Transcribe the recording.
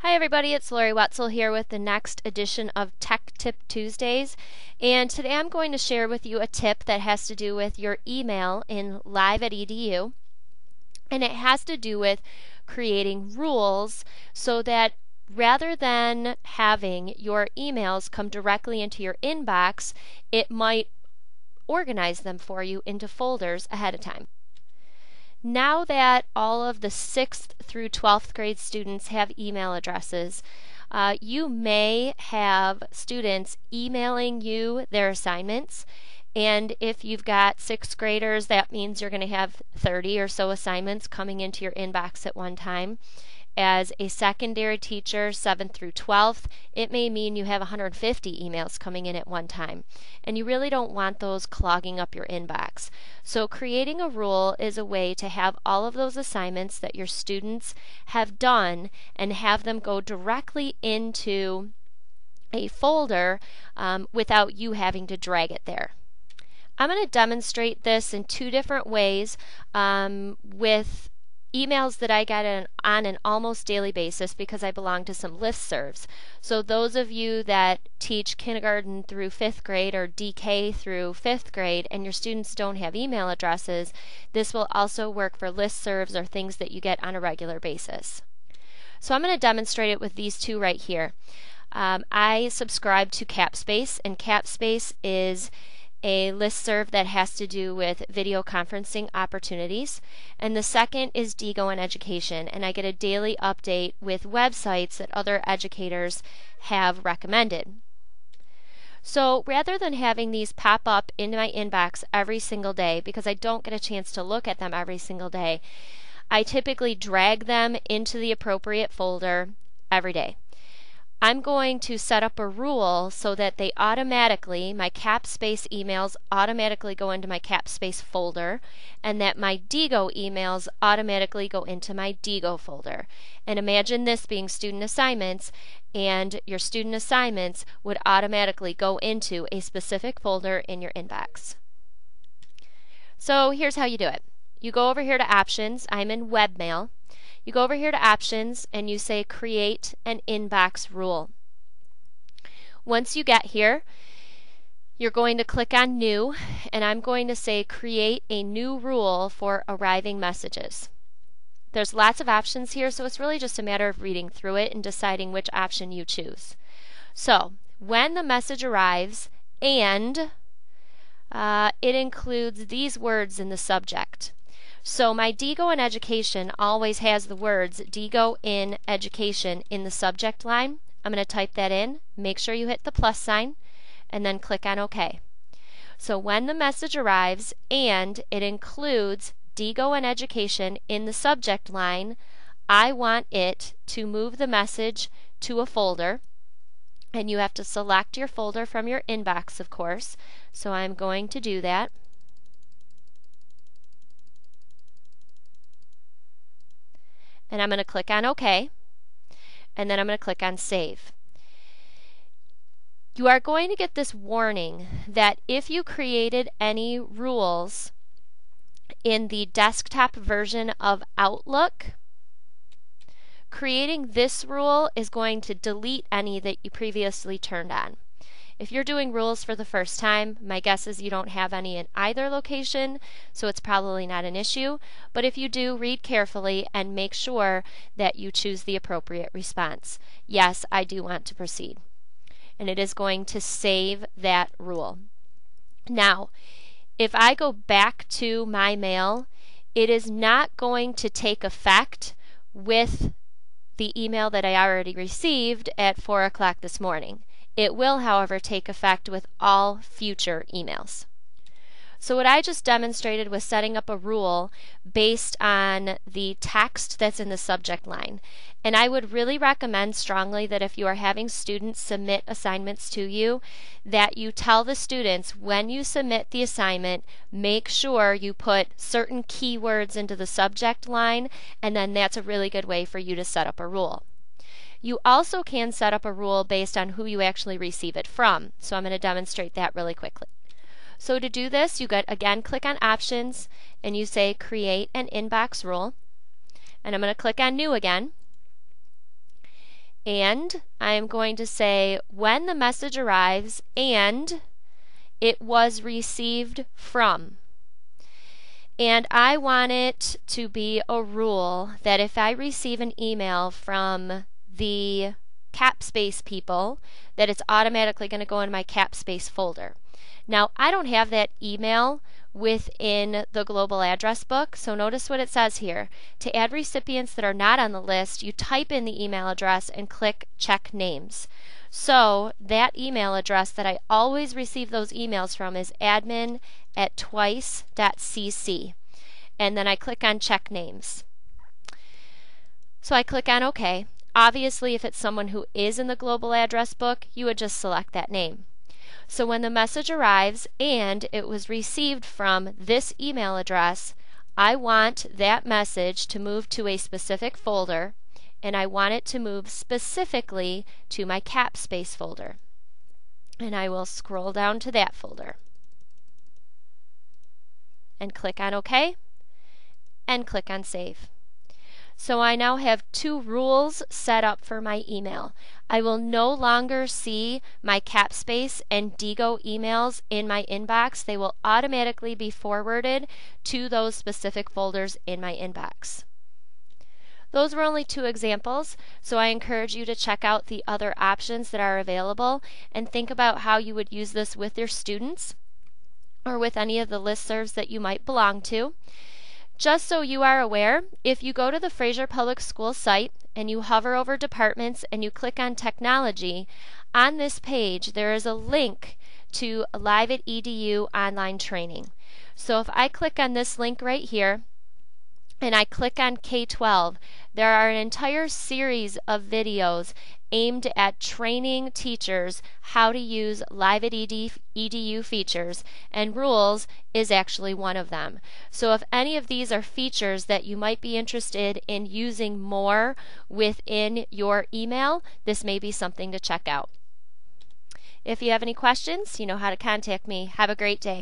Hi everybody, it's Lori Wetzel here with the next edition of Tech Tip Tuesdays. And today I'm going to share with you a tip that has to do with your email in Live at EDU. And it has to do with creating rules so that rather than having your emails come directly into your inbox, it might organize them for you into folders ahead of time. Now that all of the 6th through 12th grade students have email addresses, you may have students emailing you their assignments. And if you've got 6th graders, that means you're going to have 30 or so assignments coming into your inbox at one time. As a secondary teacher, 7th through 12th, it may mean you have 150 emails coming in at one time. And you really don't want those clogging up your inbox. So creating a rule is a way to have all of those assignments that your students have done and have them go directly into a folder without you having to drag it there. I'm going to demonstrate this in two different ways with emails that I get on an almost daily basis because I belong to some listservs. So those of you that teach kindergarten through 5th grade or DK through 5th grade and your students don't have email addresses, this will also work for listservs or things that you get on a regular basis. So I'm going to demonstrate it with these two right here. I subscribe to Capspace, and Capspace is a listserv that has to do with video conferencing opportunities. And the second is Diigo and Education, and I get a daily update with websites that other educators have recommended. So rather than having these pop up into my inbox every single day, because I don't get a chance to look at them every single day, I typically drag them into the appropriate folder every day. I'm going to set up a rule so that they automatically, my Capspace emails automatically go into my Capspace folder, and that my Diigo emails automatically go into my Diigo folder. And imagine this being student assignments, and your student assignments would automatically go into a specific folder in your inbox. So here's how you do it. You go over here to Options. I'm in Webmail. You go over here to Options and you say Create an Inbox Rule. Once you get here, you're going to click on New, and I'm going to say Create a New Rule for Arriving Messages. There's lots of options here, so it's really just a matter of reading through it and deciding which option you choose. So, when the message arrives, and it includes these words in the subject. So my Diigo in Education always has the words Diigo in Education in the subject line. I'm going to type that in, make sure you hit the plus sign, and then click on OK. So when the message arrives and it includes Diigo in Education in the subject line, I want it to move the message to a folder. And you have to select your folder from your inbox, of course. So I'm going to do that. And I'm going to click on OK, and then I'm going to click on Save. You are going to get this warning that if you created any rules in the desktop version of Outlook, creating this rule is going to delete any that you previously turned on. If you're doing rules for the first time, my guess is you don't have any in either location, so it's probably not an issue. But if you do, read carefully and make sure that you choose the appropriate response. Yes, I do want to proceed. And it is going to save that rule. Now, if I go back to my mail, it is not going to take effect with the email that I already received at 4 o'clock this morning. It will, however, take effect with all future emails. So what I just demonstrated was setting up a rule based on the text that's in the subject line. And I would really recommend strongly that if you are having students submit assignments to you, that you tell the students when you submit the assignment, make sure you put certain keywords into the subject line, and then that's a really good way for you to set up a rule. You also can set up a rule based on who you actually receive it from. So I'm going to demonstrate that really quickly. So to do this, you again click on Options and you say Create an Inbox Rule. And I'm going to click on New again. and I am going to say when the message arrives and it was received from. And I want it to be a rule that if I receive an email from the CapSpace people, that it's automatically going to go in my CapSpace folder. Now, I don't have that email within the global address book, so notice what it says here. To add recipients that are not on the list, you type in the email address and click Check Names. So that email address that I always receive those emails from is admin@twice.cc, and then I click on Check Names. So I click on OK. Obviously, if it's someone who is in the global address book, you would just select that name. So when the message arrives and it was received from this email address, I want that message to move to a specific folder, and I want it to move specifically to my CapSpace folder. And I will scroll down to that folder and click on OK and click on Save. So I now have two rules set up for my email. I will no longer see my CapSpace and Diigo emails in my inbox. They will automatically be forwarded to those specific folders in my inbox. Those were only two examples, so I encourage you to check out the other options that are available and think about how you would use this with your students or with any of the listservs that you might belong to. Just so you are aware, if you go to the Fraser Public Schools site and you hover over departments and you click on technology, on this page there is a link to Live at EDU online training. So if I click on this link right here and I click on K-12, there are an entire series of videos aimed at training teachers how to use Live at EDU features, and Rules is actually one of them. So if any of these are features that you might be interested in using more within your email, this may be something to check out. If you have any questions, you know how to contact me. Have a great day.